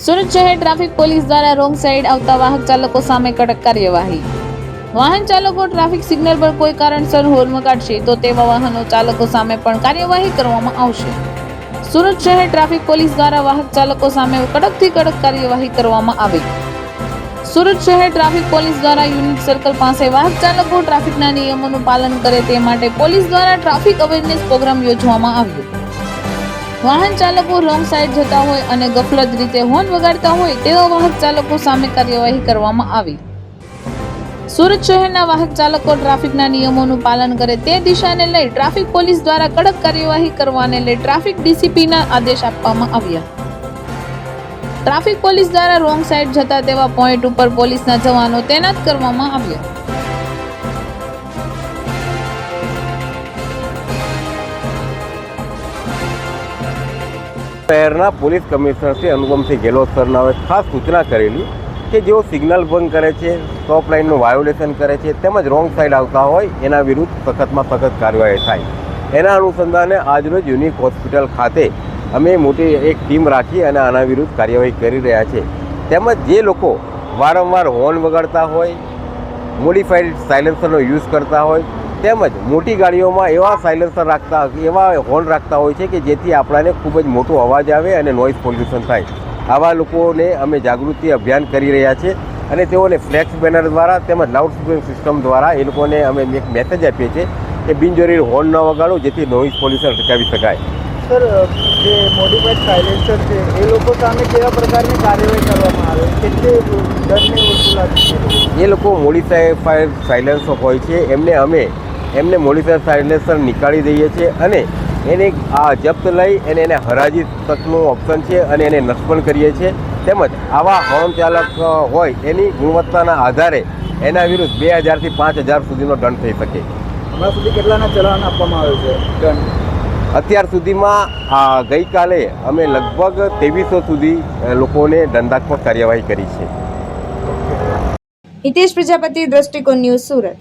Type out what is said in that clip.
સુરત શહેર traffic police દ્વારા wrong side આવતા વાહક ચાલકો સામે કડક કાર્યવાહી। વાહન ચાલકો ટ્રાફિક સિગ્નલ પર કોઈ કારણસર હોર્ન વગાડશે તો તેવા વાહનો ચાલકો સામે પણ કાર્યવાહી કરવામાં આવશે। સુરત શહેર ટ્રાફિક પોલીસ દ્વારા વાહક ચાલકો સામે કડકથી કડક કાર્યવાહી કરવામાં આવી। સુરત શહેર ટ્રાફિક પોલીસ દ્વારા યુનિટ સર્કલ પાસે વાહક ચાલકો ટ્રાફિકના નિયમોનું પાલન કરે તે માટે પોલીસ દ્વારા ટ્રાફિક અવેરનેસ પ્રોગ્રામ યોજવામાં આવ્યો। વાહન ચાલકો રોંગ સાઈડ જતા હોય અને ગફલત રીતે હોર્ન વગાડતા હોય તેવા વાહક ચાલકો સામે કાર્યવાહી કરવામાં આવી। સુરત શહેરના વાહક ચાલકો ટ્રાફિકના નિયમોનું પાલન કરે તે દિશાને લઈ ટ્રાફિક પોલીસ દ્વારા કડક કાર્યવાહી કરવાને લઈ ટ્રાફિક ડીસીપીના આદેશ આપવામાં આવ્યા। ટ્રાફિક પોલીસ દ્વારા રોંગ સાઈડ જતા તેવા પોઈન્ટ ઉપર પોલીસના જવાનો તૈનાત કરવામાં આવ્યા। શહેરના પોલીસ કમિશનર શ્રી અનુપમસિંહ ગેહલોત સરના ખાસ સૂચના કરેલી કે જેઓ સિગ્નલ ભંગ કરે છે, સ્ટોપ લાઇનનું વાયોલેશન કરે છે તેમજ રોંગ સાઈડ આવતા હોય એના વિરુદ્ધ સખતમાં સખત કાર્યવાહી થાય। એના અનુસંધાને આજરોજ યુનિક હોસ્પિટલ ખાતે અમે મોટી એક ટીમ રાખી અને આના વિરુદ્ધ કાર્યવાહી કરી રહ્યા છે। તેમજ જે લોકો વારંવાર હોર્ન વગાડતા હોય, મોડિફાઈડ સાયલેન્સરનો યુઝ કરતા હોય તેમજ મોટી ગાડીઓમાં એવા સાયલેન્સર રાખતા એવા હોર્ન રાખતા હોય છે કે જેથી આપણાને ખૂબ જ મોટો અવાજ આવે અને નોઇઝ પોલ્યુશન થાય। આવા લોકોને અમે જાગૃતિ અભિયાન કરી રહ્યા છીએ અને તેઓને ફ્લેક્સ બેનર દ્વારા તેમજ લાઉડ સ્પીકર સિસ્ટમ દ્વારા એ લોકોને અમે એક મેસેજ આપીએ છીએ કે બિનજરૂરી હોર્ન ન વગાડો જેથી નોઇઝ પોલ્યુશન અટકાવી શકાય। સર, જે મોડિફાઈડ સાયલેન્સર છે એ લોકો સામે કેવા પ્રકારની કાર્યવાહી કરવામાં આવે, કેટલી દંડની વસૂલાત? એ લોકો મોડિફાઈડ સાયલેન્સર હોય છે એમને મોડિફાઈડ સાયલેન્સર નીકાળી દઈએ છીએ અને એને જપ્ત લઈ અને એને હરાજી તકનું ઓપ્શન છે અને એને નષ્ટ પણ કરીએ છીએ। તેમજ આવા હોર્ન ચાલક હોય એની ગુણવત્તાના આધારે એના વિરુદ્ધ 2000 થી 5000 સુધીનો દંડ થઈ શકે। હમણાં સુધી કેટલાના ચલાન આપવામાં આવ્યો છે દંડ? અત્યાર સુધીમાં ગઈકાલે અમે લગભગ 2300 સુધી લોકોને દંડાત્મક કાર્યવાહી કરી છે। હિતેશ પ્રજાપતિ, દ્રષ્ટિકોણ ન્યૂઝ, સુરત।